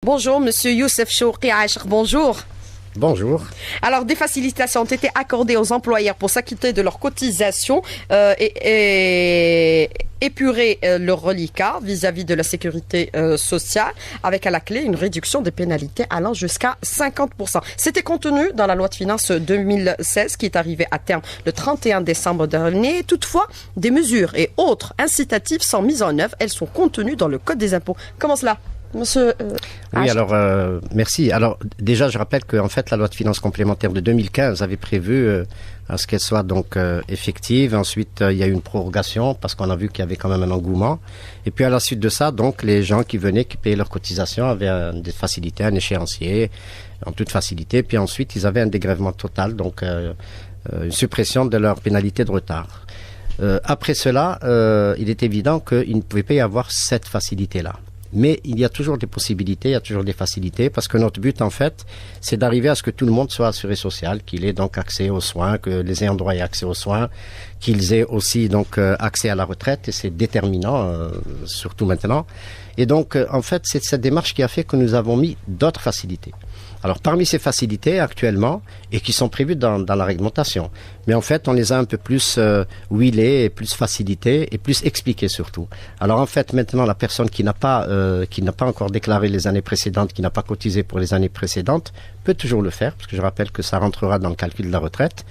Bonjour, monsieur Youssef Chouki Aïcher, bonjour. Bonjour. Alors, des facilitations ont été accordées aux employeurs pour s'acquitter de leurs cotisations et épurer leur reliquat vis-à-vis de la sécurité sociale, avec à la clé une réduction des pénalités allant jusqu'à 50%. C'était contenu dans la loi de finances 2016 qui est arrivée à terme le 31 décembre dernier. Toutefois, des mesures et autres incitatives sont mises en œuvre. Elles sont contenues dans le Code des impôts. Comment cela ? Monsieur oui, alors merci. Alors déjà, je rappelle que en fait la loi de finances complémentaire de 2015 avait prévu à ce qu'elle soit donc effective. Ensuite, il y a eu une prorogation parce qu'on a vu qu'il y avait quand même un engouement. Et puis à la suite de ça, donc les gens qui venaient, qui payaient leurs cotisations, avaient des facilités, un échéancier en toute facilité. Puis ensuite, ils avaient un dégrèvement total, donc une suppression de leur pénalité de retard. Après cela, il est évident qu'il ne pouvait pas y avoir cette facilité-là. Mais il y a toujours des possibilités, il y a toujours des facilités, parce que notre but, en fait, c'est d'arriver à ce que tout le monde soit assuré social, qu'il ait donc accès aux soins, que les ayants droit aient accès aux soins, qu'ils aient aussi donc accès à la retraite, et c'est déterminant, surtout maintenant. Et donc, en fait, c'est cette démarche qui a fait que nous avons mis d'autres facilités. Alors, parmi ces facilités actuellement, et qui sont prévues dans la réglementation, mais en fait, on les a un peu plus huilées, et plus facilitées, et plus expliquées surtout. Alors, en fait, maintenant, la personne qui n'a pas encore déclaré les années précédentes, qui n'a pas cotisé pour les années précédentes, peut toujours le faire, parce que je rappelle que ça rentrera dans le calcul de la retraite.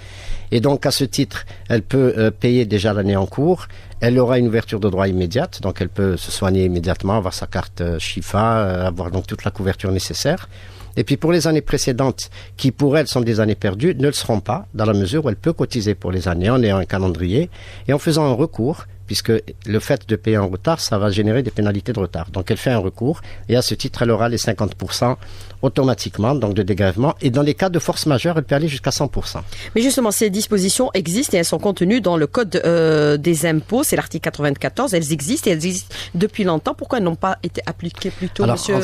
Et donc, à ce titre, elle peut payer déjà l'année en cours. Elle aura une ouverture de droit immédiate, donc elle peut se soigner immédiatement, avoir sa carte Chifa, avoir donc toute la couverture nécessaire. Et puis pour les années précédentes, qui pour elle sont des années perdues, ne le seront pas, dans la mesure où elle peut cotiser pour les années en ayant un calendrier et en faisant un recours, puisque le fait de payer en retard, ça va générer des pénalités de retard. Donc elle fait un recours et à ce titre, elle aura les 50% automatiquement, donc de dégrèvement. Et dans les cas de force majeure, elle peut aller jusqu'à 100%. Mais justement, ces dispositions existent et elles sont contenues dans le Code des impôts. C'est l'article 94. Elles existent et elles existent depuis longtemps. Pourquoi elles n'ont pas été appliquées plus tôt, alors, monsieur?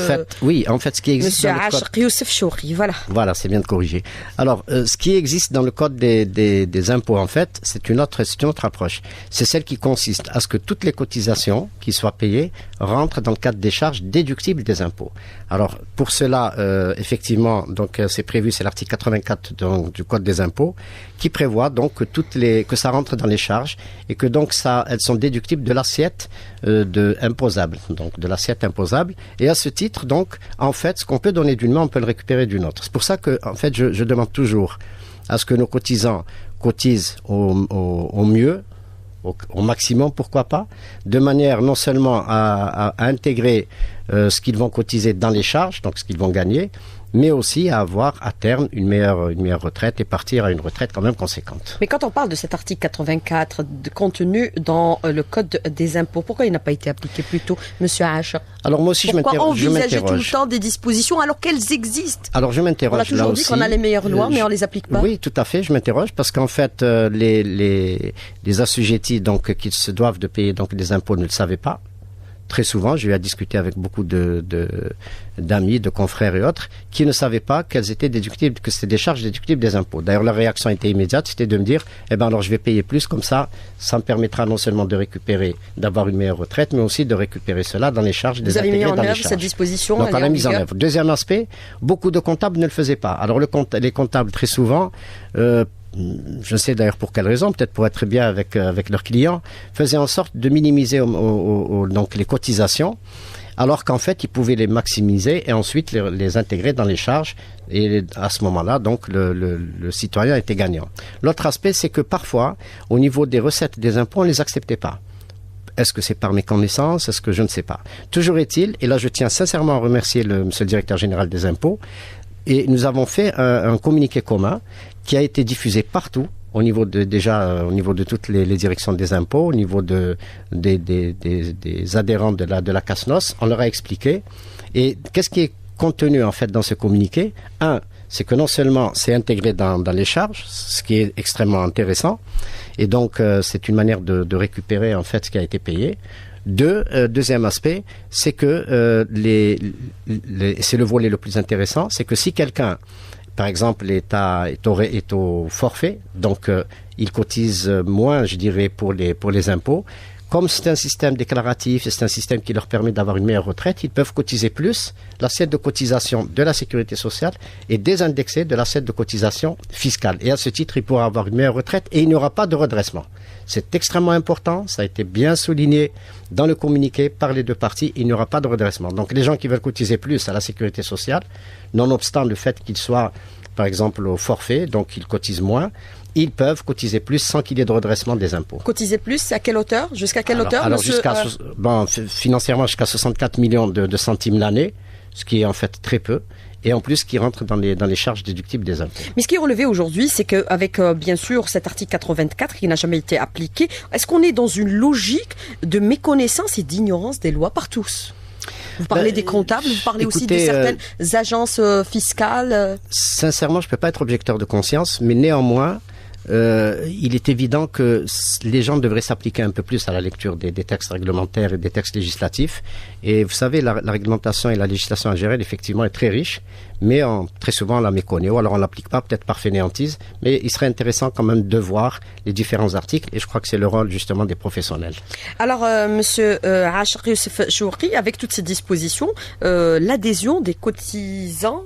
En fait, ce qui existe monsieur dans le Aïcher Youssef Chouki, voilà. Voilà, c'est bien de corriger. Alors, ce qui existe dans le Code des impôts, en fait, c'est une autre approche. C'est celle qui consiste à ce que toutes les cotisations qui soient payées rentrent dans le cadre des charges déductibles des impôts. Alors, pour cela, effectivement, donc c'est prévu, c'est l'article 84 donc, du Code des impôts, qui prévoit donc que ça rentre dans les charges et que donc elles sont déductibles de l'assiette imposable, donc de l'assiette imposable. Et à ce titre, donc, en fait, ce qu'on peut donner d'une main, on peut le récupérer d'une autre. C'est pour ça que, en fait, je demande toujours à ce que nos cotisants cotisent au mieux, au maximum, pourquoi pas, de manière non seulement à intégrer ce qu'ils vont cotiser dans les charges, donc ce qu'ils vont gagner, mais aussi à avoir à terme une meilleure retraite et partir à une retraite quand même conséquente. Mais quand on parle de cet article 84 contenu dans le Code des impôts, pourquoi il n'a pas été appliqué plus tôt, monsieur Aïcher? Alors moi aussi, pourquoi je m'interroge. envisager tout le temps des dispositions alors qu'elles existent? Alors je m'interroge. On a toujours dit qu'on a les meilleures lois, mais on les applique pas. Oui, tout à fait, je m'interroge parce qu'en fait, les assujettis donc qui se doivent de payer donc des impôts ne le savaient pas. Très souvent, j'ai eu à discuter avec beaucoup d'amis, de confrères et autres, qui ne savaient pas qu'elles étaient déductibles, que c'était des charges déductibles des impôts. D'ailleurs, leur réaction était immédiate, c'était de me dire, alors je vais payer plus, comme ça me permettra non seulement de récupérer, d'avoir une meilleure retraite, mais aussi de récupérer cela dans les charges, Vous avez mis en œuvre cette disposition? Donc, on l'a mise en œuvre. Deuxième aspect, beaucoup de comptables ne le faisaient pas. Alors, les comptables, très souvent, je ne sais d'ailleurs pour quelle raison, peut-être pour être bien avec leurs clients, faisaient en sorte de minimiser donc les cotisations, alors qu'en fait, ils pouvaient les maximiser et ensuite les intégrer dans les charges. Et à ce moment-là, donc, le citoyen était gagnant. L'autre aspect, c'est que parfois, au niveau des recettes des impôts, on ne les acceptait pas. Est-ce que c'est par méconnaissance? Est-ce que je ne sais pas? Toujours est-il, et là je tiens sincèrement à remercier monsieur le directeur général des impôts, et nous avons fait un communiqué commun qui a été diffusé partout, au niveau de toutes les directions des impôts, au niveau des adhérents de la CASNOS. On leur a expliqué. Et qu'est-ce qui est contenu en fait dans ce communiqué? C'est que non seulement c'est intégré dans les charges, ce qui est extrêmement intéressant, et donc c'est une manière de récupérer en fait ce qui a été payé. Deuxième aspect, c'est que c'est le volet le plus intéressant, c'est que si quelqu'un, par exemple, l'État est au forfait, donc il cotise moins, je dirais, pour les impôts. Comme c'est un système déclaratif et c'est un système qui leur permet d'avoir une meilleure retraite, ils peuvent cotiser plus. L'assiette de cotisation de la sécurité sociale est désindexée de l'assiette de cotisation fiscale. Et à ce titre, ils pourront avoir une meilleure retraite et il n'y aura pas de redressement. C'est extrêmement important, ça a été bien souligné dans le communiqué par les deux parties, il n'y aura pas de redressement. Donc les gens qui veulent cotiser plus à la sécurité sociale, nonobstant le fait qu'ils soient, par exemple, au forfait, donc ils cotisent moins, ils peuvent cotiser plus sans qu'il y ait de redressement des impôts. Cotiser plus, à quelle hauteur? Jusqu'à quelle hauteur, alors monsieur, financièrement, jusqu'à 64 millions de centimes l'année, ce qui est en fait très peu. Et en plus qui rentre dans les charges déductibles des impôts. Mais ce qui est relevé aujourd'hui, c'est qu'avec bien sûr cet article 84 qui n'a jamais été appliqué, est-ce qu'on est dans une logique de méconnaissance et d'ignorance des lois par tous? Vous parlez des comptables, vous parlez aussi de certaines agences fiscales. Sincèrement, je ne peux pas être objecteur de conscience, mais néanmoins, il est évident que les gens devraient s'appliquer un peu plus à la lecture des textes réglementaires et des textes législatifs. Et vous savez, la réglementation et la législation algérienne, effectivement, est très riche, mais très souvent, on la méconnaît. Ou alors, on ne l'applique pas, peut-être par fainéantise. Mais il serait intéressant quand même de voir les différents articles. Et je crois que c'est le rôle, justement, des professionnels. Alors, monsieur Achar Youssef Chouki, avec toutes ces dispositions, l'adhésion des cotisants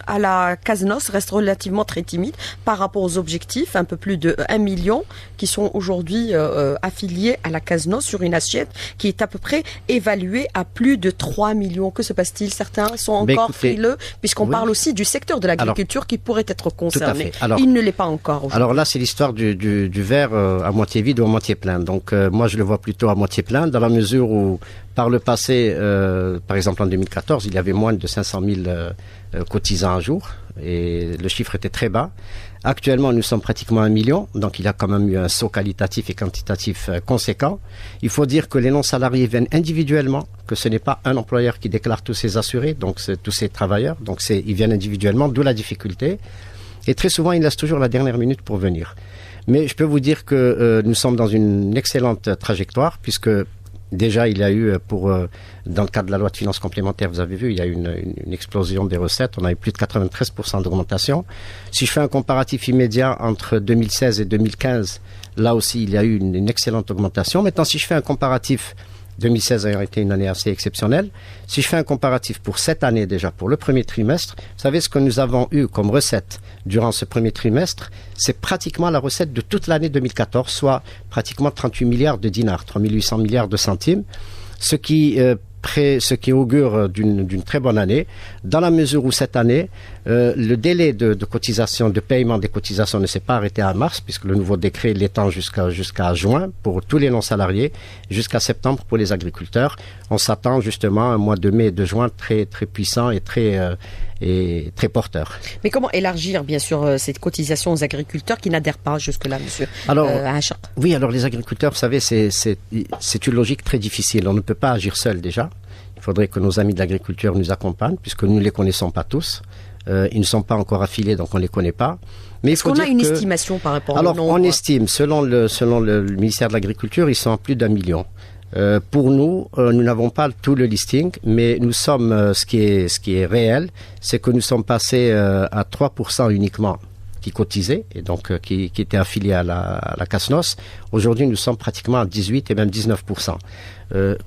à la CASNOS reste relativement très timide par rapport aux objectifs, un peu plus de 1 million qui sont aujourd'hui affiliés à la CASNOS sur une assiette qui est à peu près évaluée à plus de 3 millions. Que se passe-t-il? Certains sont encore frileux, puisqu'on parle aussi du secteur de l'agriculture qui pourrait être concerné. Alors, il ne l'est pas encore aujourd'hui. Alors là, c'est l'histoire du verre à moitié vide ou à moitié plein. Donc moi, je le vois plutôt à moitié plein, dans la mesure où, par le passé, par exemple en 2014, il y avait moins de 500 000 cotisants un jour, et le chiffre était très bas. Actuellement, nous sommes pratiquement 1 million, donc il y a quand même eu un saut qualitatif et quantitatif conséquent. Il faut dire que les non-salariés viennent individuellement, que ce n'est pas un employeur qui déclare tous ses assurés, donc tous ses travailleurs, donc ils viennent individuellement, d'où la difficulté. Et très souvent, ils laissent toujours la dernière minute pour venir. Mais je peux vous dire que nous sommes dans une excellente trajectoire, puisque déjà, il y a eu, dans le cadre de la loi de finances complémentaires, vous avez vu, il y a eu une explosion des recettes. On a eu plus de 93% d'augmentation. Si je fais un comparatif immédiat entre 2016 et 2015, là aussi, il y a eu une excellente augmentation. Maintenant, si je fais un comparatif, 2016 ayant été une année assez exceptionnelle, si je fais un comparatif pour cette année déjà, pour le premier trimestre, vous savez ce que nous avons eu comme recette durant ce premier trimestre, c'est pratiquement la recette de toute l'année 2014, soit pratiquement 38 milliards de dinars, 3800 milliards de centimes, ce qui augure d'une très bonne année, dans la mesure où cette année, le délai de cotisation, de paiement des cotisations ne s'est pas arrêté à mars, puisque le nouveau décret l'étend jusqu'à juin pour tous les non-salariés, jusqu'à septembre pour les agriculteurs. On s'attend justement à un mois de mai et de juin très, très puissant et très porteur. Mais comment élargir, bien sûr, cette cotisation aux agriculteurs qui n'adhèrent pas jusque-là, monsieur Achar? Oui, alors les agriculteurs, vous savez, c'est une logique très difficile. On ne peut pas agir seul déjà. Il faudrait que nos amis de l'agriculture nous accompagnent, puisque nous ne les connaissons pas tous. Ils ne sont pas encore affiliés, donc on ne les connaît pas. Mais est-ce qu'on a une estimation par rapport au nombre? Alors, on estime, selon le ministère de l'Agriculture, ils sont à plus d'1 million. Pour nous, nous n'avons pas tout le listing, mais nous sommes, ce qui est réel, c'est que nous sommes passés à 3% uniquement qui cotisaient et donc qui étaient affiliés à la CASNOS. Aujourd'hui, nous sommes pratiquement à 18 et même 19%.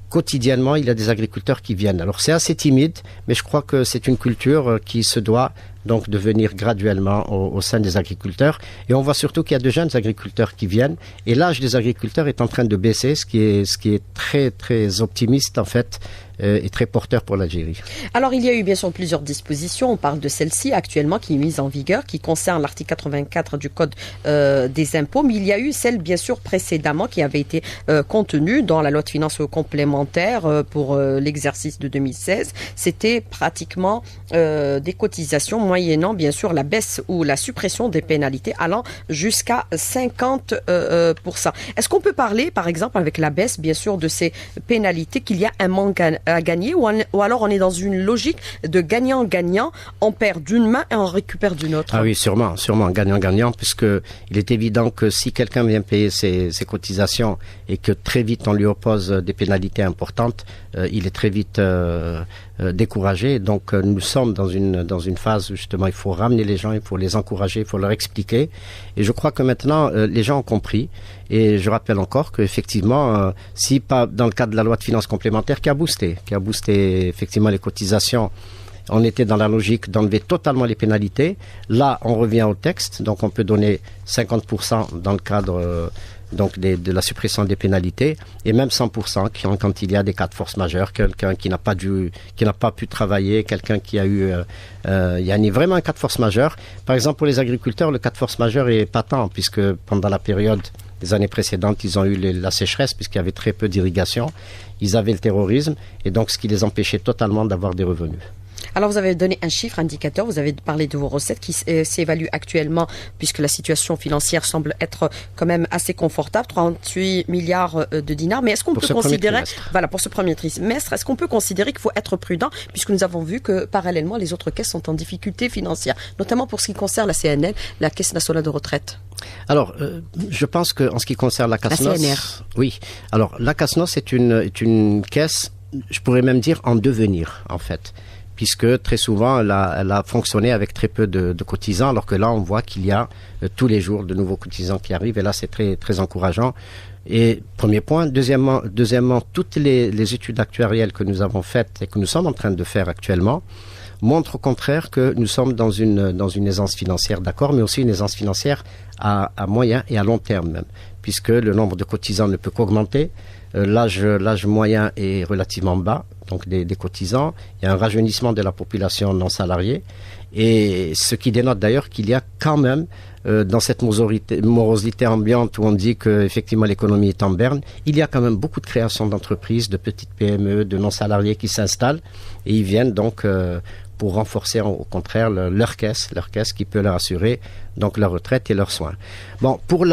Quotidiennement, il y a des agriculteurs qui viennent. Alors c'est assez timide, mais je crois que c'est une culture qui se doit donc de venir graduellement au sein des agriculteurs. Et on voit surtout qu'il y a de jeunes agriculteurs qui viennent. Et l'âge des agriculteurs est en train de baisser, ce qui est très très optimiste en fait et très porteur pour l'Algérie. Alors il y a eu bien sûr plusieurs dispositions. On parle de celle-ci actuellement qui est mise en vigueur, qui concerne l'article 84 du Code des impôts. Mais il y a eu celle bien sûr précédemment qui avait été contenue dans la loi de finances complémentaire pour l'exercice de 2016. C'était pratiquement des cotisations moyennant bien sûr la baisse ou la suppression des pénalités allant jusqu'à 50%. Est-ce qu'on peut parler par exemple avec la baisse bien sûr de ces pénalités qu'il y a un manque à gagner ou alors on est dans une logique de gagnant-gagnant, on perd d'une main et on récupère d'une autre? Ah oui, sûrement gagnant-gagnant, puisque il est évident que si quelqu'un vient payer ses cotisations et que très vite on lui oppose des pénalités importantes, il est très vite découragé. Donc nous sommes dans une phase où justement il faut ramener les gens, il faut les encourager, il faut leur expliquer. Et je crois que maintenant les gens ont compris. Et je rappelle encore qu'effectivement, si pas dans le cadre de la loi de finances complémentaires qui a boosté effectivement les cotisations, on était dans la logique d'enlever totalement les pénalités. Là, on revient au texte, donc on peut donner 50% dans le cadre de la suppression des pénalités, et même 100% quand il y a des cas de force majeure, quelqu'un qui n'a pas pu travailler, quelqu'un qui a eu il y a vraiment un cas de force majeure. Par exemple, pour les agriculteurs, le cas de force majeure est patent, puisque pendant la période des années précédentes, ils ont eu la sécheresse, puisqu'il y avait très peu d'irrigation. Ils avaient le terrorisme, et donc ce qui les empêchait totalement d'avoir des revenus. Alors, vous avez donné un chiffre indicateur, vous avez parlé de vos recettes qui s'évaluent actuellement, puisque la situation financière semble être quand même assez confortable, 38 milliards de dinars. Mais est-ce qu'on peut considérer, pour ce premier trimestre, est-ce qu'on peut considérer qu'il faut être prudent, puisque nous avons vu que parallèlement, les autres caisses sont en difficulté financière, notamment pour ce qui concerne la CNL, la Caisse nationale de retraite? Alors, je pense qu'en ce qui concerne la CASNOS, oui. Alors, la CASNOS est une caisse, je pourrais même dire en devenir, en fait, puisque très souvent, elle a fonctionné avec très peu de cotisants, alors que là, on voit qu'il y a tous les jours de nouveaux cotisants qui arrivent, et là, c'est très, très encourageant. Et premier point. Deuxièmement, toutes les études actuarielles que nous avons faites et que nous sommes en train de faire actuellement montrent au contraire que nous sommes dans une aisance financière, d'accord, mais aussi une aisance financière à moyen et à long terme même, puisque le nombre de cotisants ne peut qu'augmenter. L'âge moyen est relativement bas, donc des cotisants. Il y a un rajeunissement de la population non salariée, et ce qui dénote d'ailleurs qu'il y a quand même dans cette morosité ambiante où on dit que effectivement l'économie est en berne, il y a quand même beaucoup de création d'entreprises, de petites PME, de non salariés qui s'installent, et ils viennent donc pour renforcer au contraire leur caisse qui peut leur assurer donc leur retraite et leurs soins. Bon, pour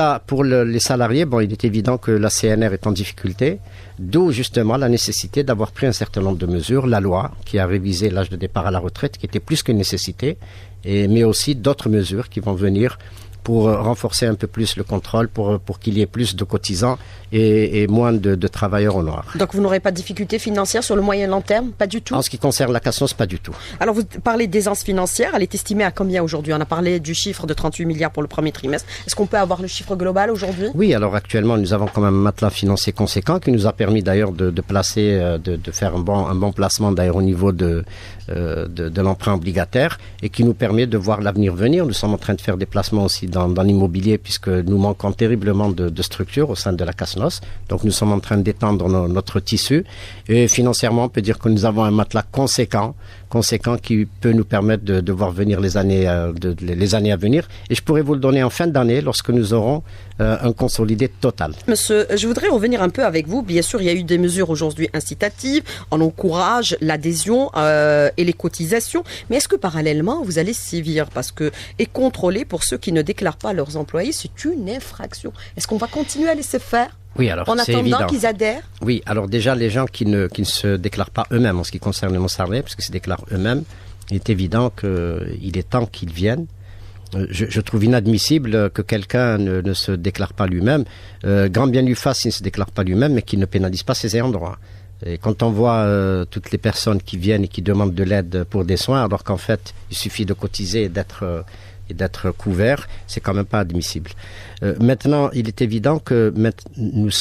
les salariés, il est évident que la CNR est en difficulté, d'où justement la nécessité d'avoir pris un certain nombre de mesures. La loi qui a révisé l'âge de départ à la retraite, qui était plus qu'une nécessité, mais aussi d'autres mesures qui vont venir pour renforcer un peu plus le contrôle, pour qu'il y ait plus de cotisants et moins de travailleurs au noir. Donc vous n'aurez pas de difficultés financières sur le moyen et long terme? Pas du tout? En ce qui concerne la CASNOS, pas du tout. Alors vous parlez d'aisance financière, elle est estimée à combien aujourd'hui? On a parlé du chiffre de 38 milliards pour le premier trimestre. Est-ce qu'on peut avoir le chiffre global aujourd'hui? Oui, alors actuellement nous avons quand même un matelas financier conséquent qui nous a permis d'ailleurs de placer, de faire un bon placement d'ailleurs au niveau de l'emprunt obligataire, et qui nous permet de voir l'avenir venir. Nous sommes en train de faire des placements aussi dans l'immobilier, puisque nous manquons terriblement de structures au sein de la CASNOS. Donc nous sommes en train d'étendre notre tissu, et financièrement on peut dire que nous avons un matelas conséquent qui peut nous permettre de voir venir les années à venir. Et je pourrais vous le donner en fin d'année lorsque nous aurons un consolidé total. Monsieur, je voudrais revenir un peu avec vous. Bien sûr, il y a eu des mesures aujourd'hui incitatives. On encourage l'adhésion et les cotisations. Mais est-ce que parallèlement, vous allez sévir et contrôler pour ceux qui ne déclarent pas leurs employés? C'est une infraction. Est-ce qu'on va continuer à laisser faire? Oui, alors en c'est évident. En attendant qu'ils adhèrent? Oui, alors déjà, les gens qui ne se déclarent pas eux-mêmes en ce qui concerne les non-salariés, parce qu'ils se déclarent eux-mêmes, il est évident qu'il est temps qu'ils viennent. Je trouve inadmissible que quelqu'un ne se déclare pas lui-même. Grand bien lui fasse s'il ne se déclare pas lui-même, mais qu'il ne pénalise pas ses ayants droit. Et quand on voit toutes les personnes qui viennent et qui demandent de l'aide pour des soins, alors qu'en fait, il suffit de cotiser et d'être couvert, c'est quand même pas admissible. Maintenant, il est évident que nous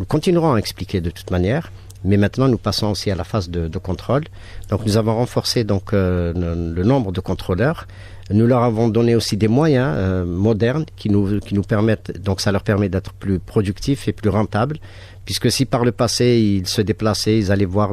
continuerons à expliquer de toute manière, mais maintenant nous passons aussi à la phase de contrôle. Donc nous avons renforcé le nombre de contrôleurs. Nous leur avons donné aussi des moyens modernes qui nous permettent, donc ça leur permet d'être plus productifs et plus rentables, puisque si par le passé ils se déplaçaient, ils allaient voir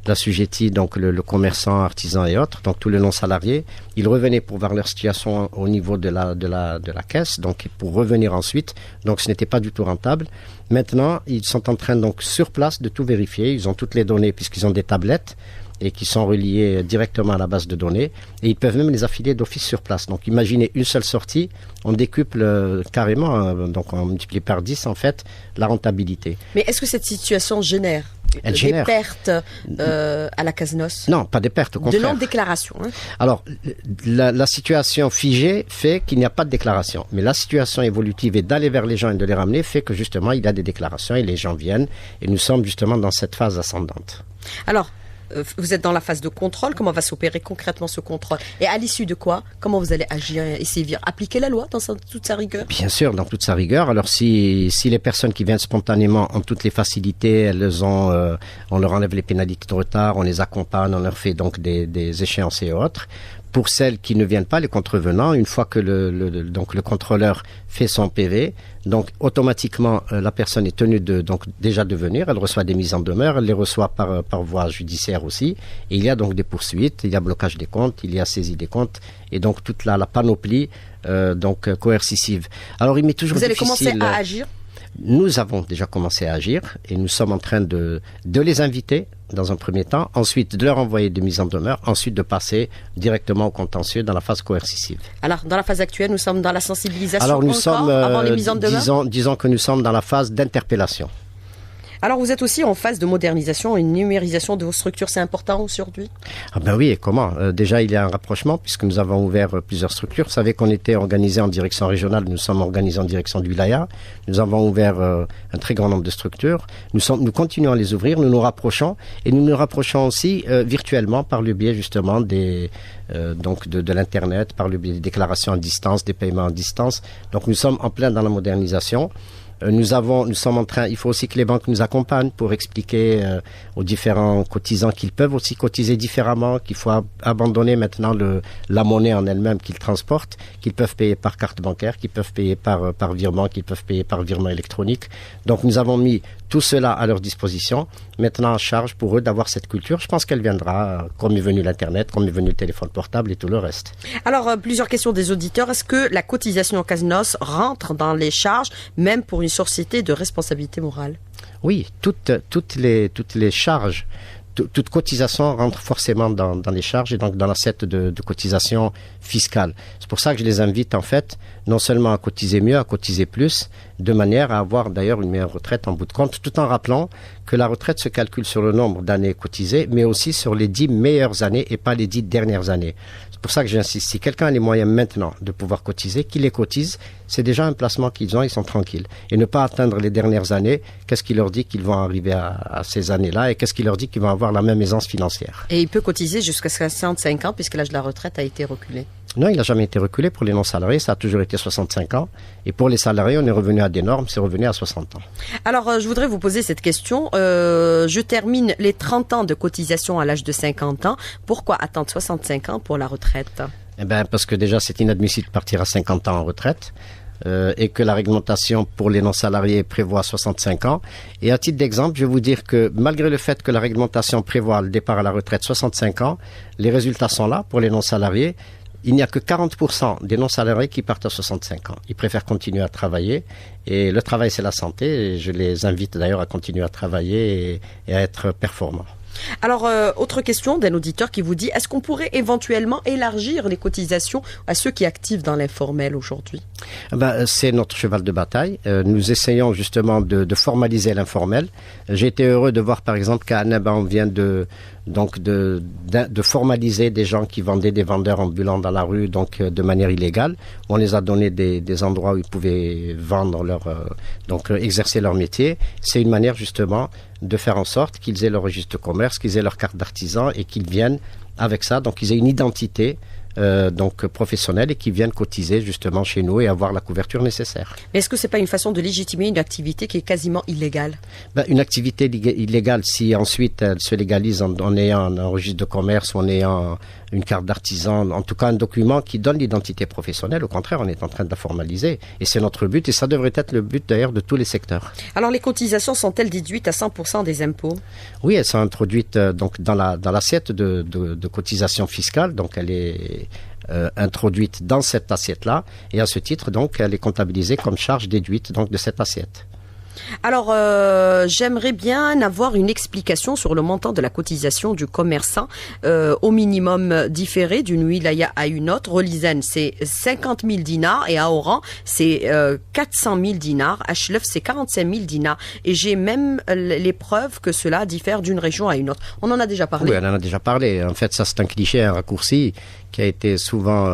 l'assujetti, donc le commerçant, artisan et autres, donc tous les non-salariés, ils revenaient pour voir leur situation au niveau de la caisse, donc pour revenir ensuite, donc ce n'était pas du tout rentable. Maintenant, ils sont en train donc sur place de tout vérifier, ils ont toutes les données puisqu'ils ont des tablettes et qui sont reliés directement à la base de données, et ils peuvent même les affilier d'office sur place. Donc imaginez une seule sortie, on décuple carrément, donc on multiplie par 10 en fait, la rentabilité. Mais est-ce que cette situation génère Elle des génère. pertes à la CASNOS? Non, pas des pertes, au De contraire. non-déclaration. Hein. Alors, la situation figée fait qu'il n'y a pas de déclaration. Mais la situation évolutive et d'aller vers les gens et de les ramener fait que justement, il y a des déclarations et les gens viennent. Et nous sommes justement dans cette phase ascendante. Alors, vous êtes dans la phase de contrôle. Comment va s'opérer concrètement ce contrôle? Et à l'issue de quoi? Comment vous allez agir et sévir? Appliquer la loi dans toute sa rigueur? Bien sûr, dans toute sa rigueur. Alors, si les personnes qui viennent spontanément ont toutes les facilités, elles ont, on leur enlève les pénalités de retard, on les accompagne, on leur fait donc des échéanciers et autres. Pour celles qui ne viennent pas, les contrevenants, une fois que donc le contrôleur fait son PV, donc automatiquement la personne est tenue donc déjà de venir, elle reçoit des mises en demeure, elle les reçoit par voie judiciaire aussi, et il y a donc des poursuites, il y a blocage des comptes, il y a saisie des comptes, et donc toute la panoplie donc coercitive. Alors il m'est toujours difficile. Vous allez commencer à agir? Nous avons déjà commencé à agir et nous sommes en train de les inviter dans un premier temps, ensuite de leur envoyer des mises en demeure, ensuite de passer directement au contentieux dans la phase coercitive. Alors, dans la phase actuelle, nous sommes dans la sensibilisation. Alors nous sommes, avant les mises en demeure. disons que nous sommes dans la phase d'interpellation. Alors, vous êtes aussi en phase de modernisation et numérisation de vos structures. C'est important aujourd'hui? Ah ben oui, et comment? Déjà, il y a un rapprochement puisque nous avons ouvert plusieurs structures. Vous savez qu'on était organisé en direction régionale, nous sommes organisés en direction du wilaya. Nous avons ouvert un très grand nombre de structures. Nous continuons à les ouvrir, nous nous rapprochons et nous nous rapprochons aussi virtuellement par le biais justement donc de l'internet, par le biais des déclarations à distance, des paiements à distance. Donc nous sommes en plein dans la modernisation. Nous sommes en train, il faut aussi que les banques nous accompagnent pour expliquer aux différents cotisants qu'ils peuvent aussi cotiser différemment, qu'il faut abandonner maintenant la monnaie en elle-même qu'ils transportent, qu'ils peuvent payer par carte bancaire, qu'ils peuvent payer par virement, qu'ils peuvent payer par virement électronique. Donc nous avons mis tout cela à leur disposition. Maintenant, en charge pour eux d'avoir cette culture. Je pense qu'elle viendra, comme est venu l'Internet, comme est venu le téléphone portable et tout le reste. Alors, plusieurs questions des auditeurs. Est-ce que la cotisation CASNOS rentre dans les charges, même pour une société de responsabilité morale? Oui, toutes les charges, toute cotisation rentre forcément dans les charges et donc dans l'assiette de cotisation fiscale. C'est pour ça que je les invite en fait, non seulement à cotiser mieux, à cotiser plus, de manière à avoir d'ailleurs une meilleure retraite en bout de compte, tout en rappelant que la retraite se calcule sur le nombre d'années cotisées, mais aussi sur les 10 meilleures années et pas les 10 dernières années. C'est pour ça que j'insiste, si quelqu'un a les moyens maintenant de pouvoir cotiser, qu'il les cotise, c'est déjà un placement qu'ils ont, ils sont tranquilles. Et ne pas atteindre les dernières années, qu'est-ce qui leur dit qu'ils vont arriver à ces années-là et qu'est-ce qui leur dit qu'ils vont avoir la même aisance financière. Et il peut cotiser jusqu'à 65 ans puisque l'âge de la retraite a été reculé? Non, il n'a jamais été reculé pour les non-salariés, ça a toujours été 65 ans. Et pour les salariés, on est revenu à des normes, c'est revenu à 60 ans. Alors, je voudrais vous poser cette question. Je termine les 30 ans de cotisation à l'âge de 50 ans. Pourquoi attendre 65 ans pour la retraite? Eh bien, parce que déjà, c'est inadmissible de partir à 50 ans en retraite. Et que la réglementation pour les non-salariés prévoit 65 ans. Et à titre d'exemple, je vais vous dire que malgré le fait que la réglementation prévoit le départ à la retraite 65 ans, les résultats sont là pour les non-salariés. Il n'y a que 40% des non-salariés qui partent à 65 ans. Ils préfèrent continuer à travailler. Et le travail, c'est la santé. Et je les invite d'ailleurs à continuer à travailler et à être performants. Alors, autre question d'un auditeur qui vous dit, est-ce qu'on pourrait éventuellement élargir les cotisations à ceux qui activent dans l'informel aujourd'hui? C'est notre cheval de bataille. Nous essayons justement de formaliser l'informel. J'ai été heureux de voir par exemple qu'à Annaba, on vient de formaliser des gens qui vendaient des vendeurs ambulants dans la rue, donc de manière illégale. On les a donné des endroits où ils pouvaient vendre exercer leur métier. C'est une manière justement de faire en sorte qu'ils aient leur registre de commerce, qu'ils aient leur carte d'artisan et qu'ils viennent avec ça, donc ils aient une identité professionnelle et qu'ils viennent cotiser justement chez nous et avoir la couverture nécessaire. Mais est-ce que c'est pas une façon de légitimer une activité qui est quasiment illégale? Une activité illégale, si ensuite elle se légalise en ayant un registre de commerce, en ayant une carte d'artisan, en tout cas un document qui donne l'identité professionnelle, au contraire, on est en train de la formaliser. Et c'est notre but et ça devrait être le but d'ailleurs de tous les secteurs. Alors les cotisations sont-elles déduites à 100% des impôts? Oui, elles sont introduites donc dans l'assiette de cotisation fiscale, donc elle est introduite dans cette assiette-là et à ce titre, donc, elle est comptabilisée comme charge déduite donc de cette assiette. Alors, j'aimerais bien avoir une explication sur le montant de la cotisation du commerçant au minimum différé d'une wilaya à une autre. Rolizen, c'est 50 000 dinars et à Oran, c'est 400 000 dinars. À Chlef, c'est 45 000 dinars. Et j'ai même les preuves que cela diffère d'une région à une autre. On en a déjà parlé. Oui, on en a déjà parlé. En fait, ça, c'est un cliché, un raccourci qui a été souvent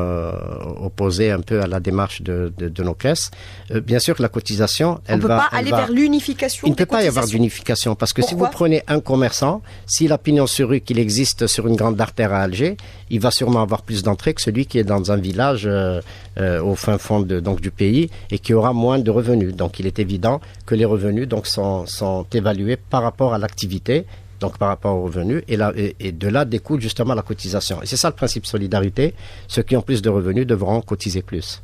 opposé un peu à la démarche de nos caisses. Bien sûr que la cotisation, on ne peut pas aller vers l'unification. Il ne peut pas y avoir d'unification parce que si vous prenez un commerçant, s'il a pignon sur rue qu'il existe sur une grande artère à Alger, il va sûrement avoir plus d'entrées que celui qui est dans un village au fin fond donc du pays et qui aura moins de revenus. Donc il est évident que les revenus donc sont évalués par rapport à l'activité, donc par rapport aux revenus, et de là découle justement la cotisation. Et c'est ça le principe solidarité. Ceux qui ont plus de revenus devront cotiser plus.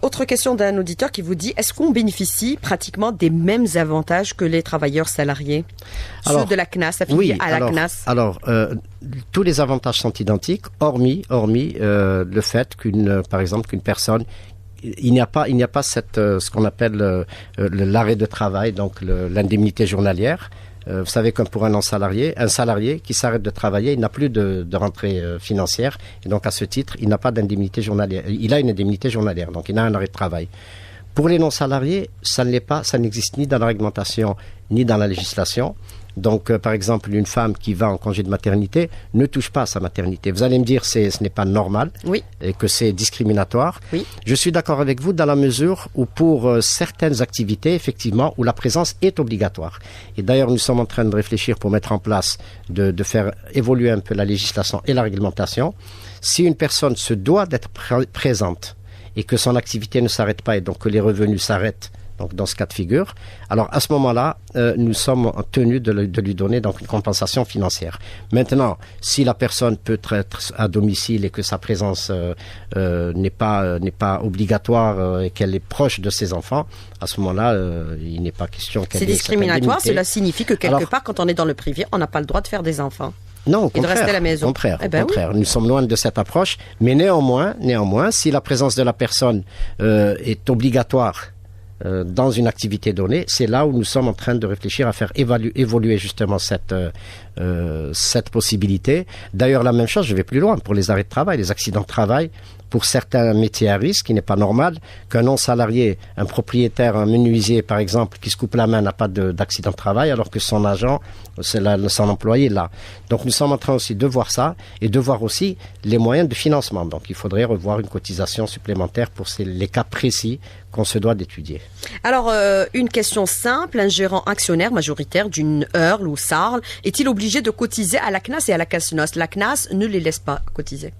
Autre question d'un auditeur qui vous dit, est-ce qu'on bénéficie pratiquement des mêmes avantages que les travailleurs salariés? Ceux de la CNAS, affiliés à la CNAS. Alors, tous les avantages sont identiques, hormis le fait par exemple, qu'une personne, il n'y a pas ce qu'on appelle l'arrêt de travail, donc l'indemnité journalière. Vous savez, comme pour un salarié qui s'arrête de travailler, il n'a plus de rentrée financière. Et donc, à ce titre, il n'a pas d'indemnité journalière. Il a une indemnité journalière, donc il a un arrêt de travail. Pour les non-salariés, ça ne l'est pas, ça n'existe ni dans la réglementation, ni dans la législation. Donc, par exemple, une femme qui va en congé de maternité ne touche pas à sa maternité. Vous allez me dire ce n'est pas normal et que c'est discriminatoire. Oui. Je suis d'accord avec vous dans la mesure où pour certaines activités, effectivement, où la présence est obligatoire. Et d'ailleurs, nous sommes en train de réfléchir pour mettre en place, de faire évoluer un peu la législation et la réglementation. Si une personne se doit d'être présente et que son activité ne s'arrête pas et donc que les revenus s'arrêtent, donc dans ce cas de figure, alors à ce moment-là, nous sommes tenus de lui donner donc une compensation financière. Maintenant, si la personne peut être à domicile et que sa présence n'est pas obligatoire et qu'elle est proche de ses enfants, à ce moment-là, il n'est pas question qu'elle ait cette indemnité. C'est discriminatoire, cela signifie que quelque part, quand on est dans le privé, on n'a pas le droit de faire des enfants. Non, au contraire, et de rester à la maison. Au contraire. Nous sommes loin de cette approche, mais néanmoins, si la présence de la personne est obligatoire dans une activité donnée, c'est là où nous sommes en train de réfléchir à faire évoluer justement cette possibilité. D'ailleurs, la même chose, je vais plus loin, pour les arrêts de travail, les accidents de travail, pour certains métiers à risque, il n'est pas normal qu'un non-salarié, un propriétaire, un menuisier par exemple, qui se coupe la main n'a pas d'accident de travail alors que son agent, son employé là. Donc nous sommes en train aussi de voir ça et de voir aussi les moyens de financement. Donc il faudrait revoir une cotisation supplémentaire pour les cas précis qu'on se doit d'étudier. Alors, une question simple, un gérant actionnaire majoritaire d'une Earl ou Sarl est-il obligé de cotiser à la CNAS et à la CASNOS? La CNAS ne les laisse pas cotiser.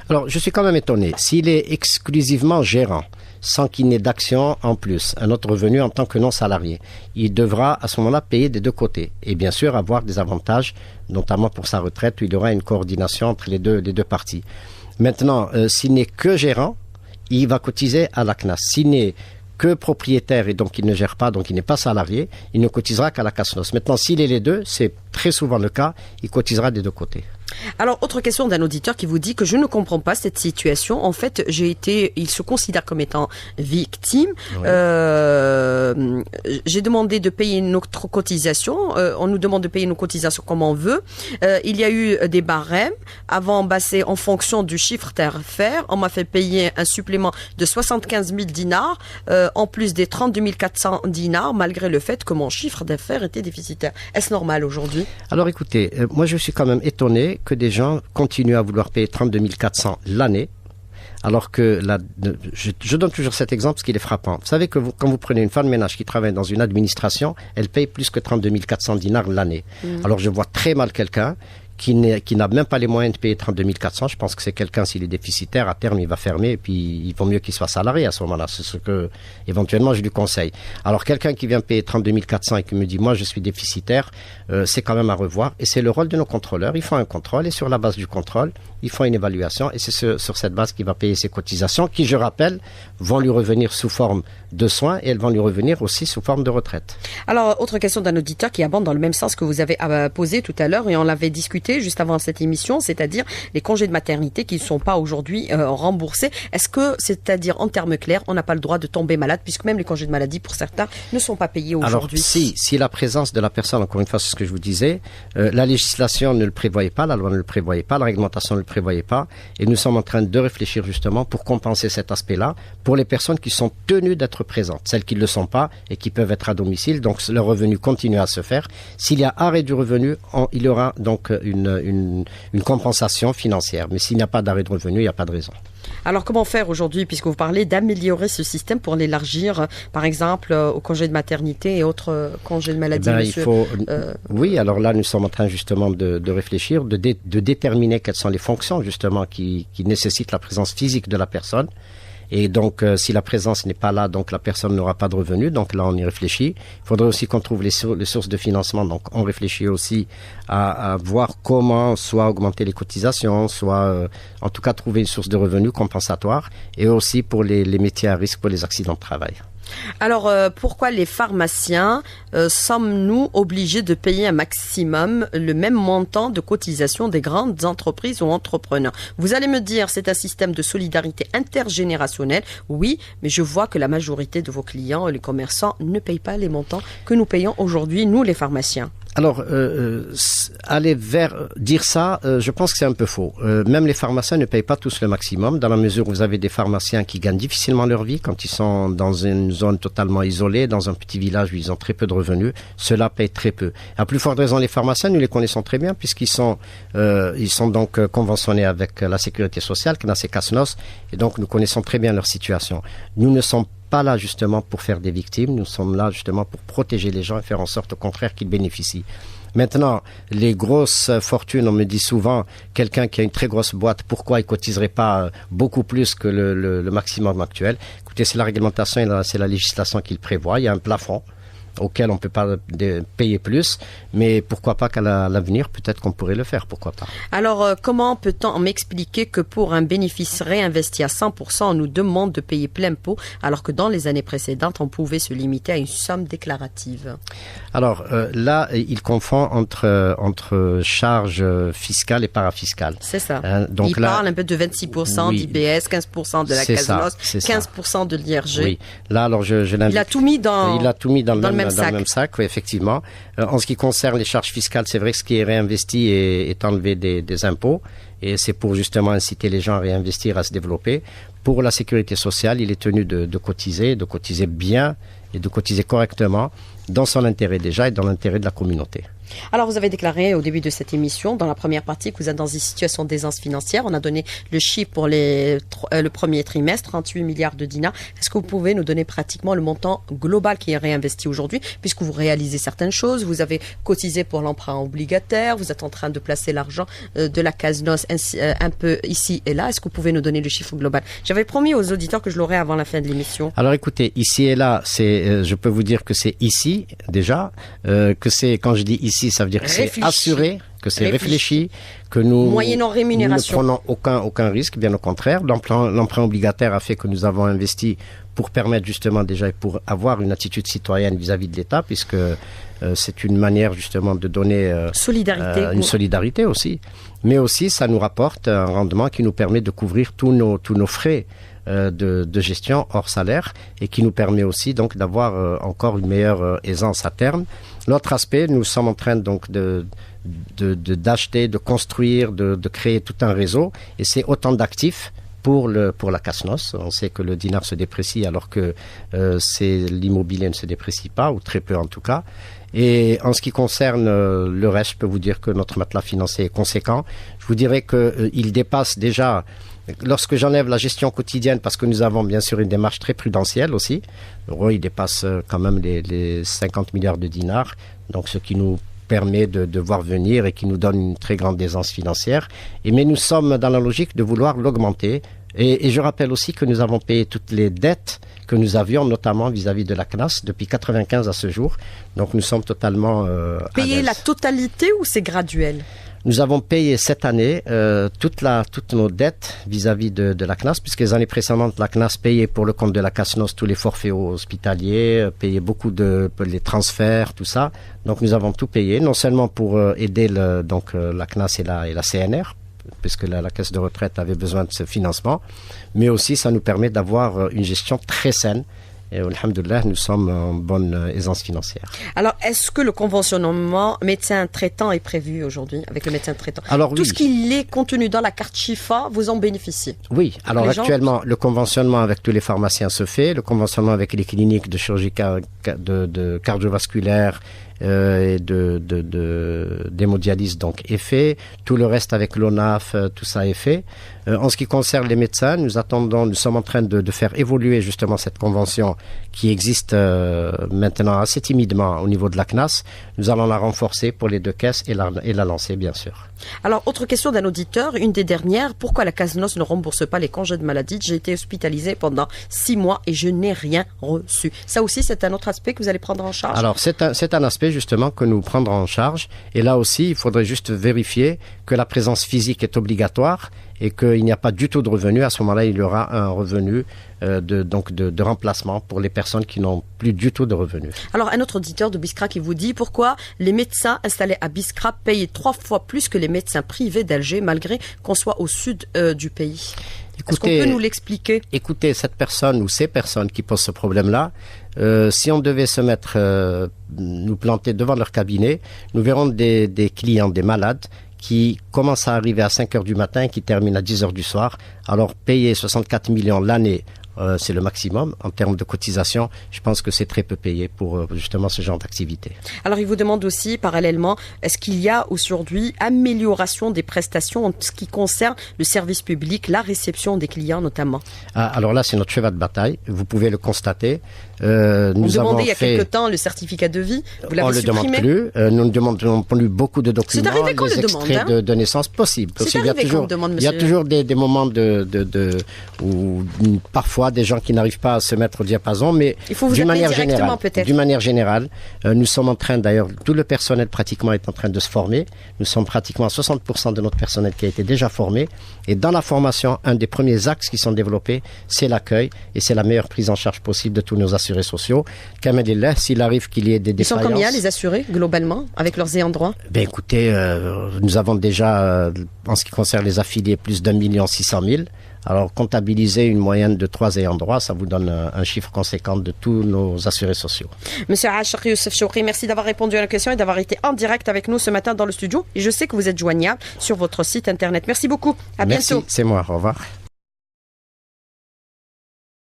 Alors, je suis quand même étonné. S'il est exclusivement gérant, sans qu'il n'ait d'action en plus, un autre revenu en tant que non-salarié, il devra à ce moment-là payer des deux côtés. Et bien sûr, avoir des avantages, notamment pour sa retraite, où il y aura une coordination entre les deux parties. Maintenant, s'il n'est que gérant, il va cotiser à la CNAS. S'il n'est que propriétaire et donc il ne gère pas, donc il n'est pas salarié, il ne cotisera qu'à la CASNOS. Maintenant, s'il est les deux, c'est très souvent le cas, il cotisera des deux côtés. Alors, autre question d'un auditeur qui vous dit que je ne comprends pas cette situation. En fait, il se considère comme étant victime. Oui. J'ai demandé de payer notre cotisation. On nous demande de payer nos cotisations comme on veut. Il y a eu des barèmes. Avant, c'est en fonction du chiffre d'affaires. On m'a fait payer un supplément de 75 000 dinars, en plus des 32 400 dinars, malgré le fait que mon chiffre d'affaires était déficitaire. Est-ce normal aujourd'hui? Alors écoutez, moi je suis quand même étonné que des gens continuent à vouloir payer 32 400 l'année, alors que je donne toujours cet exemple parce qu'il est frappant. Vous savez que quand vous prenez une femme de ménage qui travaille dans une administration, elle paye plus que 32 400 dinars l'année. Alors je vois très mal quelqu'un qui n'a même pas les moyens de payer 32 400, je pense que c'est quelqu'un, s'il est déficitaire, à terme, il va fermer et puis il vaut mieux qu'il soit salarié à ce moment-là. C'est ce que, éventuellement, je lui conseille. Alors, quelqu'un qui vient payer 32 400 et qui me dit, moi, je suis déficitaire, c'est quand même à revoir. Et c'est le rôle de nos contrôleurs. Ils font un contrôle et sur la base du contrôle, ils font une évaluation et c'est sur cette base qu'il va payer ses cotisations qui, je rappelle, vont lui revenir sous forme de soins et elles vont lui revenir aussi sous forme de retraite. Alors, autre question d'un auditeur qui aborde dans le même sens que vous avez posé tout à l'heure et on l'avait discuté évoqué juste avant cette émission, c'est-à-dire les congés de maternité qui ne sont pas aujourd'hui remboursés. Est-ce que, c'est-à-dire en termes clairs, on n'a pas le droit de tomber malade, puisque même les congés de maladie pour certains ne sont pas payés aujourd'hui? Alors, si la présence de la personne, encore une fois, c'est ce que je vous disais, la législation ne le prévoyait pas, la loi ne le prévoyait pas, la réglementation ne le prévoyait pas, et nous sommes en train de réfléchir justement pour compenser cet aspect-là pour les personnes qui sont tenues d'être présentes, celles qui ne le sont pas et qui peuvent être à domicile, donc leur revenu continue à se faire. S'il y a arrêt du revenu, il y aura donc une compensation financière, mais s'il n'y a pas d'arrêt de revenu, il n'y a pas de raison. Alors, comment faire aujourd'hui, puisque vous parlez d'améliorer ce système pour l'élargir, par exemple, aux congés de maternité et autres congés de maladie, monsieur? Oui, alors là, nous sommes en train justement de réfléchir, de déterminer quelles sont les fonctions justement qui nécessitent la présence physique de la personne. Et donc, si la présence n'est pas là, donc la personne n'aura pas de revenus. Donc là, on y réfléchit. Il faudrait aussi qu'on trouve les sources de financement. Donc, on réfléchit aussi à voir comment soit augmenter les cotisations, soit en tout cas trouver une source de revenus compensatoire. Et aussi pour les métiers à risque, pour les accidents de travail. Alors, pourquoi les pharmaciens sommes-nous obligés de payer un maximum le même montant de cotisation des grandes entreprises ou entrepreneurs? Vous allez me dire, c'est un système de solidarité intergénérationnelle. Oui, mais je vois que la majorité de vos clients, les commerçants, ne payent pas les montants que nous payons aujourd'hui, nous les pharmaciens. Alors, aller vers dire ça, je pense que c'est un peu faux. Même les pharmaciens ne payent pas tous le maximum, dans la mesure où vous avez des pharmaciens qui gagnent difficilement leur vie quand ils sont dans une zone totalement isolée, dans un petit village où ils ont très peu de revenus. Cela paye très peu. À plus forte raison, les pharmaciens, nous les connaissons très bien puisqu'ils sont donc conventionnés avec la Sécurité sociale, CNAS et CASNOS, et donc nous connaissons très bien leur situation. Nous ne sommes pas là justement pour faire des victimes, nous sommes là justement pour protéger les gens et faire en sorte au contraire qu'ils bénéficient. Maintenant, les grosses fortunes, on me dit souvent, quelqu'un qui a une très grosse boîte, pourquoi il cotiserait pas beaucoup plus que le maximum actuel? Écoutez, c'est la réglementation et c'est la législation qui le prévoit, il y a un plafond auquel on ne peut pas payer plus, mais pourquoi pas qu'à l'avenir, peut-être qu'on pourrait le faire, pourquoi pas. Alors, comment peut-on m'expliquer que pour un bénéfice réinvesti à 100%, on nous demande de payer plein pot, alors que dans les années précédentes, on pouvait se limiter à une somme déclarative? Alors, là, il confond entre charges fiscales et parafiscales. C'est ça. Donc il parle un peu de 26% oui, d'IBS, 15% de la CASNOS, 15% de l'IRG. Oui. Là, alors, je l'indique. Il a tout mis dans le même sac, oui, effectivement. En ce qui concerne les charges fiscales, c'est vrai que ce qui est réinvesti est enlevé des impôts. Et c'est pour justement inciter les gens à réinvestir, à se développer. Pour la sécurité sociale, il est tenu de cotiser bien et de cotiser correctement dans son intérêt déjà et dans l'intérêt de la communauté. Alors, vous avez déclaré au début de cette émission, dans la première partie, que vous êtes dans une situation d'aisance financière. On a donné le chiffre pour le premier trimestre, 38 milliards de dinars. Est-ce que vous pouvez nous donner pratiquement le montant global qui est réinvesti aujourd'hui, puisque vous réalisez certaines choses, vous avez cotisé pour l'emprunt obligataire, vous êtes en train de placer l'argent de la CASNOS un peu ici et là. Est-ce que vous pouvez nous donner le chiffre global? J'avais promis aux auditeurs que je l'aurais avant la fin de l'émission. Alors écoutez, ici et là, je peux vous dire que c'est ici déjà, que c'est, quand je dis ici, ça veut dire que c'est assuré, que c'est réfléchi, que nous moyennant rémunération. Nous ne prenons aucun risque, bien au contraire. L'emprunt obligataire a fait que nous avons investi pour permettre justement déjà, pour avoir une attitude citoyenne vis-à-vis de l'État, puisque c'est une manière justement de donner une solidarité aussi. Mais aussi, ça nous rapporte un rendement qui nous permet de couvrir tous nos frais de gestion hors salaire et qui nous permet aussi donc d'avoir encore une meilleure aisance à terme. L'autre aspect, nous sommes en train donc d'acheter, de construire, de créer tout un réseau, et c'est autant d'actifs pour la CASNOS. On sait que le dinar se déprécie alors que l'immobilier ne se déprécie pas, ou très peu en tout cas. Et en ce qui concerne le reste, je peux vous dire que notre matelas financier est conséquent. Je vous dirais qu'il dépasse déjà, lorsque j'enlève la gestion quotidienne, parce que nous avons bien sûr une démarche très prudentielle aussi, il dépasse quand même les 50 milliards de dinars, donc ce qui nous permet de voir venir et qui nous donne une très grande aisance financière. Mais nous sommes dans la logique de vouloir l'augmenter. Et je rappelle aussi que nous avons payé toutes les dettes que nous avions, notamment vis-à-vis de la CNAS, depuis 1995 à ce jour. Donc nous sommes totalement payer la totalité ou c'est graduel? Nous avons payé cette année toutes nos dettes vis-à-vis de la CNAS, puisque les années précédentes, la CNAS payait pour le compte de la CASNOS tous les forfaits hospitaliers, payait beaucoup les transferts, tout ça. Donc nous avons tout payé, non seulement pour aider la CNAS et la CNR, puisque la caisse de retraite avait besoin de ce financement, mais aussi ça nous permet d'avoir une gestion très saine. Et alhamdoulilah, nous sommes en bonne aisance financière. Alors, est-ce que le conventionnement médecin traitant est prévu aujourd'hui avec le médecin traitant? Alors, tout oui. Ce qui est contenu dans la carte Chifa, vous en bénéficiez? Oui, alors actuellement, le conventionnement avec tous les pharmaciens se fait, le conventionnement avec les cliniques de chirurgie de cardiovasculaire et d'hémodialyse donc est fait. Tout le reste avec l'ONAF, tout ça est fait. En ce qui concerne les médecins, nous sommes en train de faire évoluer justement cette convention qui existe maintenant assez timidement au niveau de la CNAS. Nous allons la renforcer pour les deux caisses et la lancer, bien sûr. Alors, autre question d'un auditeur, une des dernières, pourquoi la CASNOS ne rembourse pas les congés de maladie? J'ai été hospitalisé pendant 6 mois et je n'ai rien reçu. Ça aussi, c'est un autre aspect que vous allez prendre en charge? Alors, c'est un aspect justement que nous prendrons en charge. Et là aussi, il faudrait juste vérifier que la présence physique est obligatoire et qu'il n'y a pas du tout de revenu. À ce moment-là, il y aura un revenu de remplacement pour les personnes qui n'ont plus du tout de revenus. Alors, un autre auditeur de Biskra qui vous dit pourquoi les médecins installés à Biskra payent 3 fois plus que les médecins privés d'Alger, malgré qu'on soit au sud du pays. Est-ce qu'on peut nous l'expliquer? Écoutez, cette personne ou ces personnes qui posent ce problème-là, si on devait se mettre, nous planter devant leur cabinet, nous verrons des clients, des malades, qui commencent à arriver à 5 heures du matin et qui terminent à 10 heures du soir. Alors, payer 64 millions l'année, c'est le maximum. En termes de cotisation, je pense que c'est très peu payé pour justement ce genre d'activité. Alors, il vous demande aussi, parallèlement, est-ce qu'il y a aujourd'hui amélioration des prestations en ce qui concerne le service public, la réception des clients notamment? Alors là, c'est notre cheval de bataille. Vous pouvez le constater. On demandait il y a quelque temps le certificat de vie. Vous l'avez supprimé? On ne le demande plus. Nous ne demandons plus beaucoup de documents. C'est arrivé quand les extraits de naissance possible. C'est arrivé quand on demande, monsieur? Il y a toujours des moments où parfois des gens qui n'arrivent pas à se mettre au diapason, mais d'une manière générale, nous sommes en train, d'ailleurs, tout le personnel pratiquement est en train de se former. Nous sommes pratiquement à 60% de notre personnel qui a été déjà formé. Et dans la formation, un des premiers axes qui sont développés, c'est l'accueil et c'est la meilleure prise en charge possible de tous nos assurés sociaux. Kamedillah, s'il arrive qu'il y ait des défaillances... Ils sont combien les assurés, globalement, avec leurs ayants droit? Écoutez, nous avons déjà, en ce qui concerne les affiliés, plus d'1 600 000. Alors, comptabiliser une moyenne de 3 ayants droit, ça vous donne un chiffre conséquent de tous nos assurés sociaux. Monsieur Achari Youssef Choukri, merci d'avoir répondu à la question et d'avoir été en direct avec nous ce matin dans le studio. Et je sais que vous êtes joignable sur votre site internet. Merci beaucoup. À bientôt. Merci, c'est moi. Au revoir.